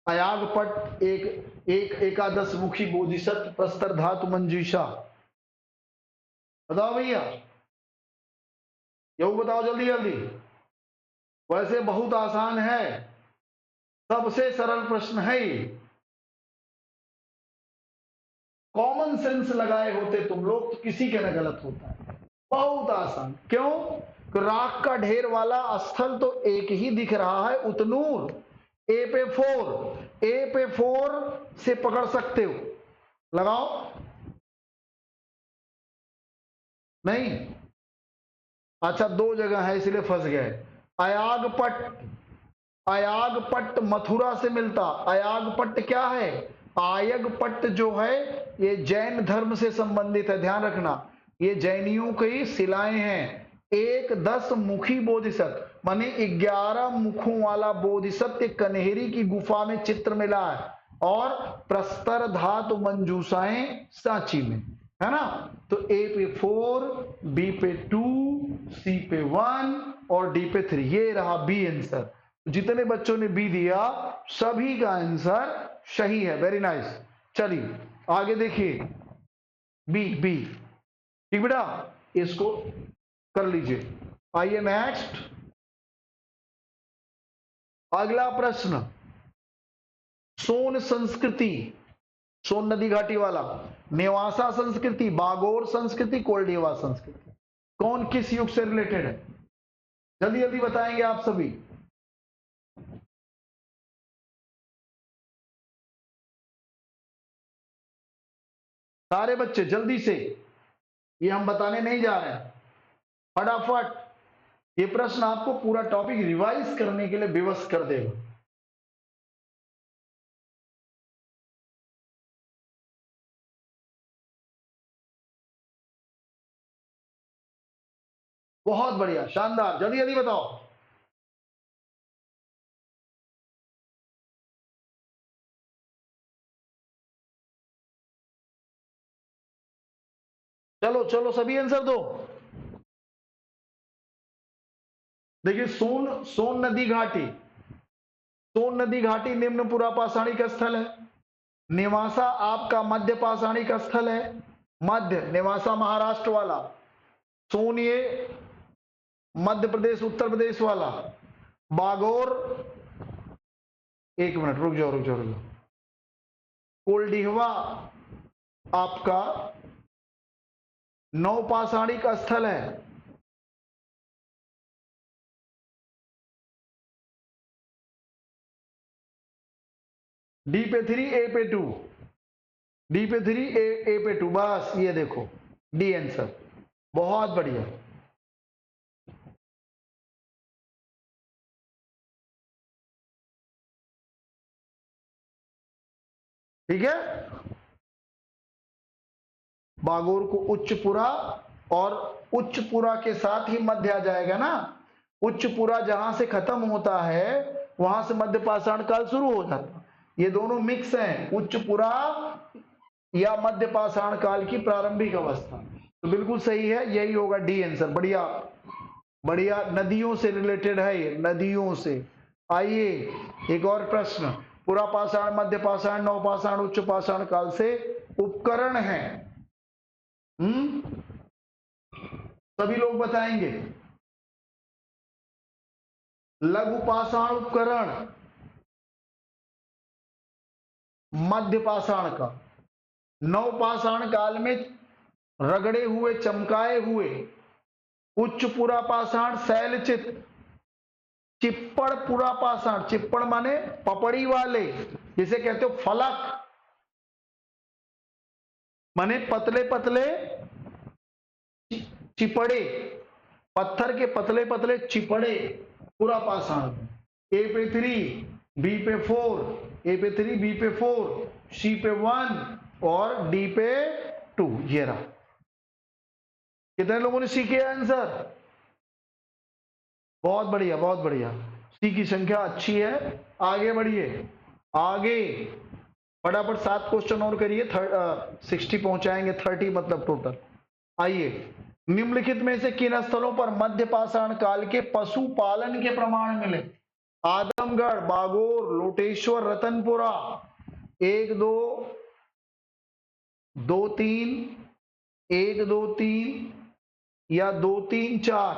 अयागपट एक एकादश मुखी बोधिसत्व, प्रस्तर धातु मंजूषा। बताओ भैया, यू बताओ जल्दी जल्दी। वैसे बहुत आसान है, सबसे सरल प्रश्न है ये, कॉमन सेंस लगाए होते तुम लोग तो किसी के न गलत होता है। बहुत आसान, क्यों? राख का ढेर वाला स्थल तो एक ही दिख रहा है, उतनूर। ए पे 4, ए पे 4 से पकड़ सकते हो, लगाओ। नहीं, अच्छा दो जगह है इसलिए फंस गए। अयागपट, अयागपट्ट मथुरा से मिलता। अयागपट्ट क्या है? आयगपट्ट जो है ये जैन धर्म से संबंधित है, ध्यान रखना। ये जैनियों की शिलाएं हैं। एक 10 मुखी बोधिसत्व माने 11 मुखों वाला बोधिसत्व कन्हेरी की गुफा में चित्र मिला है, और प्रस्तर धातु मंजूषाएं सांची में, है ना। तो ए पे 4, बी पे 2, सी पे 1 और डी पे 3, ये रहा बी आंसर। जितने बच्चों ने बी दिया सभी का आंसर सही है, वेरी नाइस। चलिए आगे देखिए, बी बी, ठीक बेटा, इसको कर लीजिए। आइए नेक्स्ट, अगला प्रश्न, सोन संस्कृति, सोन नदी घाटी वाला, नेवासा संस्कृति, बागोर संस्कृति, कोल्डिवा संस्कृति, कौन किस युग से रिलेटेड है? जल्दी जल्दी बताएंगे आप सभी। सारे बच्चे जल्दी से, ये हम बताने नहीं जा रहे हैं, फटाफट। ये प्रश्न आपको पूरा टॉपिक रिवाइज करने के लिए विवश कर देगा। बहुत बढ़िया, शानदार, जल्दी जल्दी बताओ। चलो चलो सभी आंसर दो। देखिए सोन सोन नदी घाटी, सोन नदी घाटी निम्न पुरा पाषाणिक स्थल है। नेवासा आपका मध्य पाषाणिक स्थल है, मध्य नेवासा महाराष्ट्र वाला, सोन ये मध्य प्रदेश उत्तर प्रदेश वाला, बागोर, एक मिनट रुक जाओ रुक जाओ रुक जाओ, कोल्डिहवा आपका नौपाषाणिक स्थल है। डी पे 3 ए पे 2, डी पे 3 ए पे 2, बस ये देखो डी आंसर। बहुत बढ़िया। ठीक है, बागोर को उच्चपुरा, और उच्चपुरा के साथ ही मध्य आ जाएगा ना, उच्चपुरा जहां से खत्म होता है वहां से मध्य पाषाण काल शुरू हो जाता। ये दोनों मिक्स हैं, उच्चपुरा या मध्य पाषाण काल की प्रारंभिक अवस्था। तो बिल्कुल सही है, यही होगा डी आंसर। बढ़िया बढ़िया, नदियों से रिलेटेड है ये, नदियों से। आइए एक और प्रश्न, पुरा पाषाण, मध्य पाषाण, नवपाषाण, उच्च पाषाण काल से उपकरण है। सभी लोग बताएंगे। लघु पाषाण उपकरण मध्य पाषाण का, नवपाषाण काल में रगड़े हुए चमकाए हुए, उच्च पुरा पाषाण शैलचित, चिप्पड़ पुरा पाषाण, चिप्पड़ माने पपड़ी वाले, जिसे कहते हो फलक, माने पतले पतले चिपड़े, पत्थर के पतले पतले चिपड़े पूरा पाषाण। ए पे 3, बी पे 4, ए पे 3, बी पे 4, सी पे 1 और डी पे 2। ये रहा। कितने लोगों ने सी किया आंसर? बहुत बढ़िया बहुत बढ़िया, सी की संख्या अच्छी है। आगे बढ़िए, आगे फटाफट 7 क्वेश्चन और करिए, 60 पहुंचाएंगे, 30 मतलब टोटल। आइए, निम्नलिखित में से किन स्थलों पर मध्य पाषाण काल के पशुपालन के प्रमाण मिले? आदमगढ़, बागोर, लोटेश्वर, रतनपुरा। 1 2 2 3, 1 2 3 या 2 3 4,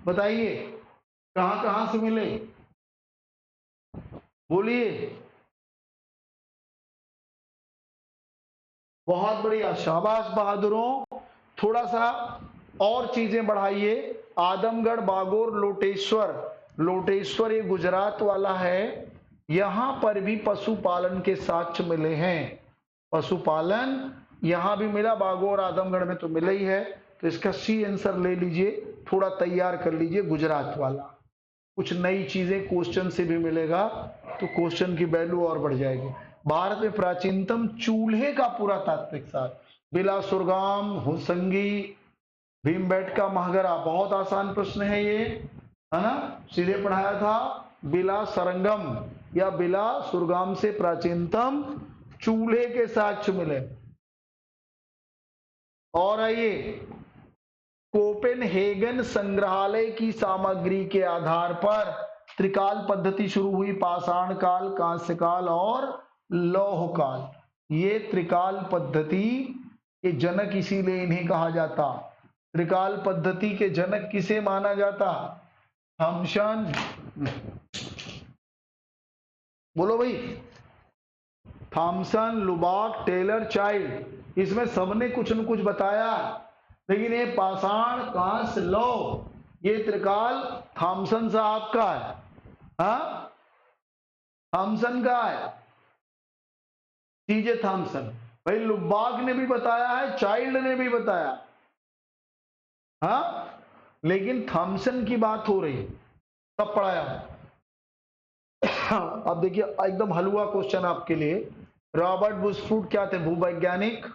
बताइए कहां कहां से मिले, बोलिए। बहुत बढ़िया, शाबाश बहादुरों। थोड़ा सा और चीजें बढ़ाइए। आदमगढ़, बागोर, लोटेश्वर, लोटेश्वर ये गुजरात वाला है, यहां पर भी पशुपालन के साक्ष्य मिले हैं। पशुपालन यहां भी मिला, बागोर आदमगढ़ में तो मिला ही है। तो इसका सी आंसर ले लीजिए, थोड़ा तैयार कर लीजिए गुजरात वाला। कुछ नई चीजें क्वेश्चन से भी मिलेगा तो क्वेश्चन की वैल्यू और बढ़ जाएगी। भारत में प्राचीनतम चूल्हे का पुरातात्विक साक्ष्य, बिलासुरगाम, हुसंगी, भीमबेटका, महगरा। बहुत आसान प्रश्न है ये, है ना, सीधे पढ़ाया था। बिला सरंगम या बिला सुरगाम से प्राचीनतम चूल्हे के साक्ष्य मिले। और आइए, कोपेनहेगन संग्रहालय की सामग्री के आधार पर त्रिकाल पद्धति शुरू हुई, पाषाण काल, कांस्य काल और लौह काल। ये त्रिकाल पद्धति के जनक इसीलिए इन्हें कहा जाता। त्रिकाल पद्धति के जनक किसे माना जाता? थॉमसन, बोलो भाई, थॉमसन, लुबाक, टेलर, चाइल्ड, इसमें सबने कुछ न कुछ बताया। लेकिन ये पाषाण, कांस्य, लौह, ये त्रिकाल थॉमसन साहब का है। हाँ, थॉमसन का है, सीजे थॉमसन। भाई लुबाक ने भी बताया है, चाइल्ड ने भी बताया, हाँ, लेकिन थॉमसन की बात हो रही, कब पढ़ाया। अब देखिए एकदम हलवा क्वेश्चन आपके लिए। रॉबर्ट बुशफूड क्या थे? भूवैज्ञानिक,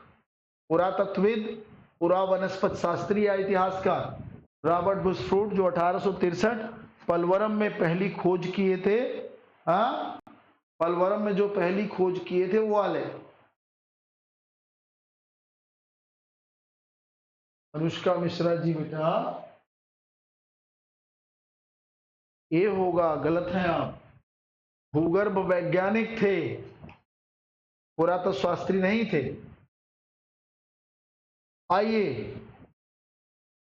पुरातत्वविद, पुरा वनस्पति शास्त्री या इतिहासकार। रॉबर्ट बुशफूड जो 1863 पलवरम में पहली खोज किए थे, हाँ, पलवरम में जो पहली खोज किए थे वो वाले। अनुष्का मिश्रा जी बेटा, ये होगा, गलत है आप। भूगर्भ वैज्ञानिक थे, पुरातत्वशास्त्री नहीं थे। आइए,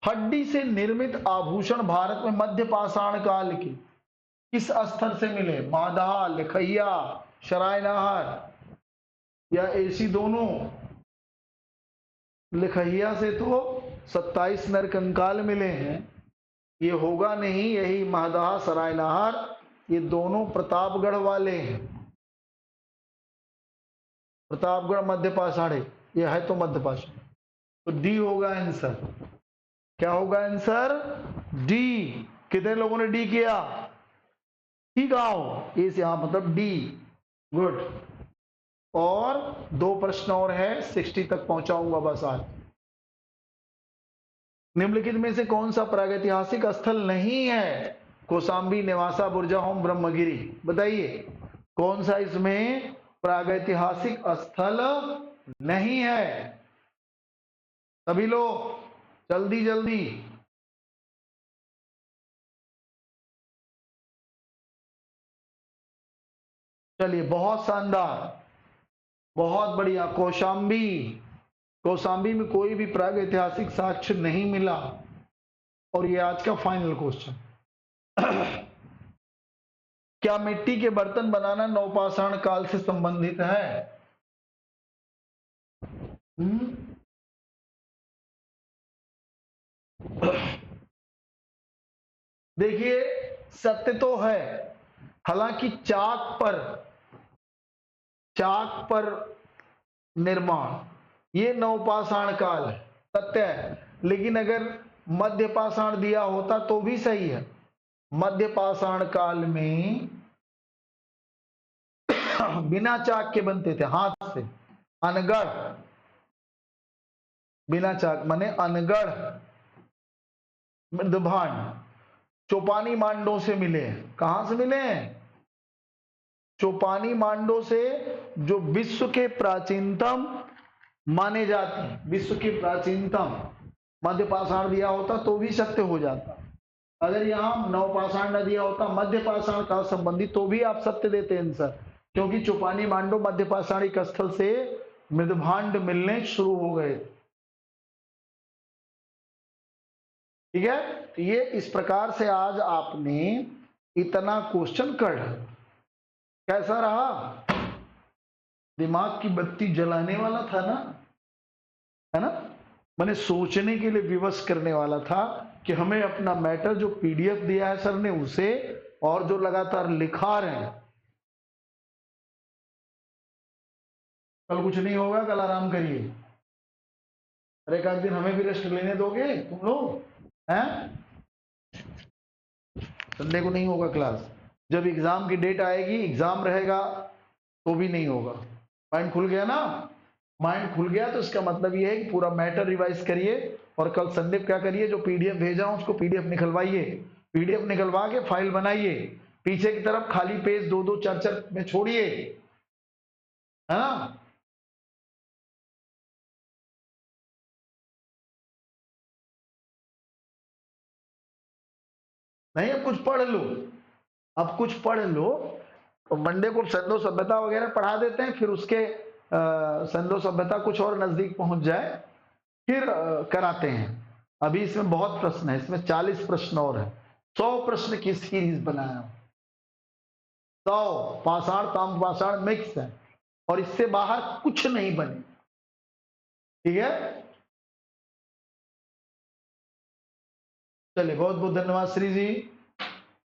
हड्डी से निर्मित आभूषण भारत में मध्य पाषाण काल की किस स्तर से मिले? मादहा, लिखैया, सरायनहर या ऐसी दोनों? लिखैया से तो 27 नरकंकाल मिले हैं, ये होगा नहीं। यही मादहा, सरायनहर, ये दोनों प्रतापगढ़ वाले हैं। प्रतापगढ़ मध्य पाषाण है, ये है तो मध्य पाषाण, तो डी होगा आंसर। क्या होगा आंसर? डी। कितने लोगों ने डी किया? ठीक आओ, इस यहां मतलब डी। गुड। और 2 प्रश्न और है, 60 तक पहुंचाऊंगा बस आज। निम्नलिखित में से कौन सा प्रागैतिहासिक स्थल नहीं है? कौशाम्बी, नेवासा, बुर्जाहोम, ब्रह्मगिरी। बताइए कौन सा इसमें प्रागैतिहासिक स्थल नहीं है? सभी लोग जल्दी जल्दी। चलिए, बहुत शानदार, बहुत बढ़िया। कौशाम्बी, कौशाम्बी में कोई भी प्रागैतिहासिक साक्ष्य नहीं मिला। और ये आज का फाइनल क्वेश्चन। क्या मिट्टी के बर्तन बनाना नवपाषाण काल से संबंधित है? देखिए, सत्य तो है, हालांकि चाक पर निर्माण ये नवपाषाण काल है, सत्य है। लेकिन अगर मध्य पाषाण दिया होता तो भी सही है। मध्य पाषाण काल में बिना चाक के बनते थे, हाथ से। अनगढ़, बिना चाक माने अनगढ़ मृदभांड चौपानी मांडों से मिले। कहां से मिले? चौपानी मांडों से, जो विश्व के प्राचीनतम माने जाते हैं, विश्व के प्राचीनतम। मध्य पाषाण दिया होता तो भी सत्य हो जाता। अगर यहां नवपाषाण न दिया होता, मध्य पाषाण काल संबंधित, तो भी आप सत्य देते आंसर, क्योंकि चौपानी मांडो मध्य पाषाणिक स्थल से मृदभांड मिलने शुरू हो गए। ठीक है, तो ये इस प्रकार से आज आपने इतना क्वेश्चन कर, कैसा रहा? दिमाग की बत्ती जलाने वाला था ना, है ना? मैंने सोचने के लिए विवश करने वाला था कि हमें अपना मैटर जो पीडीएफ दिया है सर ने उसे, और जो लगातार लिखा रहे हैं। कल कुछ नहीं होगा, कल आराम करिए। अरे एक दिन हमें भी रेस्ट लेने दोगे तुम लोग? हैं? संडे को नहीं होगा क्लास। जब एग्जाम की डेट आएगी, एग्जाम रहेगा, तो भी नहीं होगा। माइंड खुल गया ना? माइंड खुल गया तो इसका मतलब ये है कि पूरा मैटर रिवाइज करिए, और कल संडे क्या करिए, जो पीडीएफ भेजा हूं उसको पीडीएफ निकलवाइए। पीडीएफ निकलवा के फाइल बनाइए, पीछे की तरफ खाली पेज 2-2 4-4 में छोड़िए, है ना? नहीं, अब कुछ पढ़ लो, अब कुछ पढ़ लो। तो मंडे को संदो सभ्यता वगैरह पढ़ा देते हैं, फिर उसके संदो सभ्यता कुछ और नजदीक पहुंच जाए, फिर कराते हैं। अभी इसमें बहुत प्रश्न है, इसमें 40 प्रश्न और है। 100 प्रश्न की सीरीज बनाया हूं। 100 पाषाण ताम्र पाषाण मिक्स है, और इससे बाहर कुछ नहीं बने। ठीक है, चलिए, बहुत बहुत धन्यवाद श्री जी।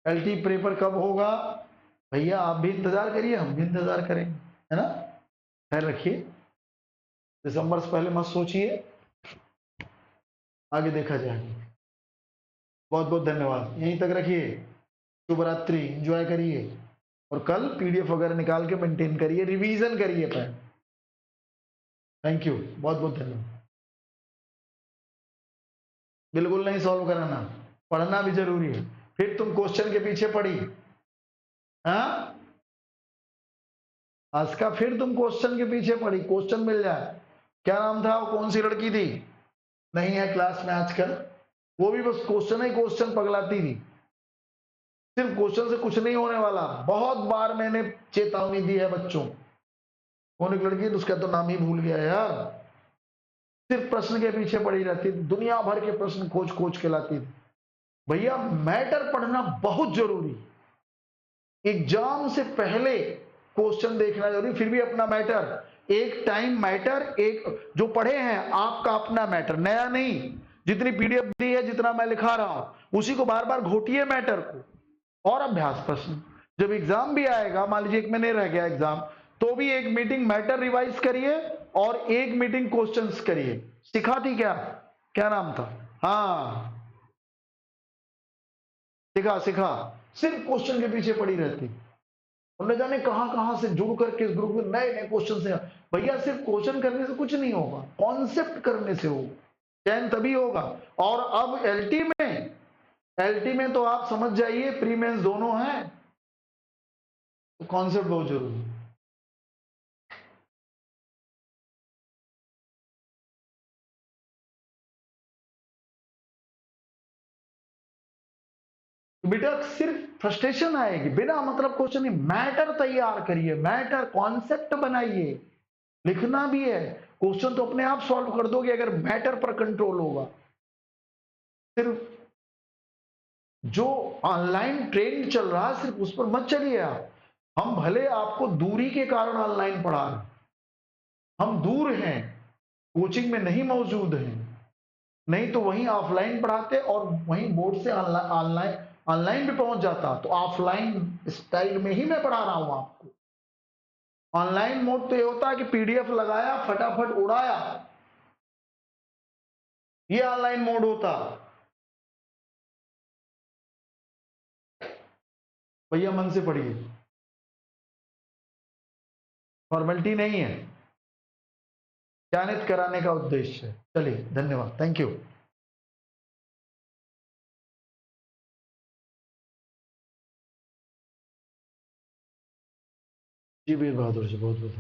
एलटी पेपर कब होगा? भैया आप भी इंतजार करिए, हम भी इंतजार करेंगे, है ना? खैर रखिए, दिसंबर से पहले मत सोचिए, आगे देखा जाएगा। बहुत बहुत धन्यवाद, यहीं तक रखिए। शुभ रात्रि, एंजॉय करिए, और कल पीडीएफ वगैरह निकाल के मेंटेन करिए, रिवीजन करिए पहले। थैंक यू, बहुत बहुत धन्यवाद। बिल्कुल नहीं सॉल्व कराना, पढ़ना भी जरूरी है। फिर तुम क्वेश्चन के पीछे पड़ी, हाँ? आज का फिर तुम क्वेश्चन के पीछे पड़ी, क्वेश्चन मिल जाए। क्या नाम था वो, कौन सी लड़की थी? नहीं है क्लास में आजकल, वो भी बस क्वेश्चन ही क्वेश्चन पगलाती थी। सिर्फ क्वेश्चन से कुछ नहीं होने वाला। बहुत बार मैंने चेतावनी दी है बच्चों। कौन एक लड़की है, उसका तो नाम ही भूल गया यार, सिर्फ प्रश्न के पीछे पड़ी रहती थी, दुनिया भर के प्रश्न खोज खोज के लाती थी। भैया मैटर पढ़ना बहुत जरूरी, एग्जाम से पहले क्वेश्चन देखना जरूरी, फिर भी अपना मैटर एक टाइम मैटर, एक जो पढ़े हैं आपका अपना मैटर, नया नहीं। जितनी पीडीएफ दी है, जितना मैं लिखा रहा हूं, उसी को बार बार घोटिए मैटर को। और अभ्यास प्रश्न, जब एग्जाम भी आएगा, मान लीजिए एक महीने रह गया एग्जाम, तो भी एक मीटिंग मैटर रिवाइज करिए और एक मीटिंग क्वेश्चंस करिए। सिखा थी क्या, क्या नाम था, हाँ सिखा सिखा, सिर्फ क्वेश्चन के पीछे पड़ी रहती, और न जाने कहां कहां से जुड़ करके इस ग्रुप में नए नए क्वेश्चन से। भैया सिर्फ क्वेश्चन करने से कुछ नहीं होगा, कॉन्सेप्ट करने से होगा, चयन तभी होगा। और अब एलटी में तो आप समझ जाइए, प्री मेंस दोनों हैं, तो कॉन्सेप्ट बहुत जरूरी है। बेटा सिर्फ फ्रस्ट्रेशन आएगी, बिना मतलब क्वेश्चन नहीं, मैटर तैयार करिए, मैटर कॉन्सेप्ट बनाइए। लिखना भी है, क्वेश्चन तो अपने आप सॉल्व कर दोगे अगर मैटर पर कंट्रोल होगा। सिर्फ जो ऑनलाइन ट्रेंड चल रहा है सिर्फ उस पर मत चलिए आप। हम भले आपको दूरी के कारण ऑनलाइन पढ़ा रहे, हम दूर हैं, कोचिंग में नहीं मौजूद हैं, नहीं तो वहीं ऑफलाइन पढ़ाते और वहीं बोर्ड से ऑनलाइन ऑनलाइन भी पहुंच जाता, तो ऑफलाइन स्टाइल में ही मैं पढ़ा रहा हूं आपको। ऑनलाइन मोड तो ये होता है कि पीडीएफ लगाया फटाफट उड़ाया, ये ऑनलाइन मोड होता। भैया मन से पढ़िए, फॉर्मेलिटी नहीं है, चयनित कराने का उद्देश्य है। चलिए धन्यवाद, थैंक यू। जी वीर बहादुर जी, बहुत बहुत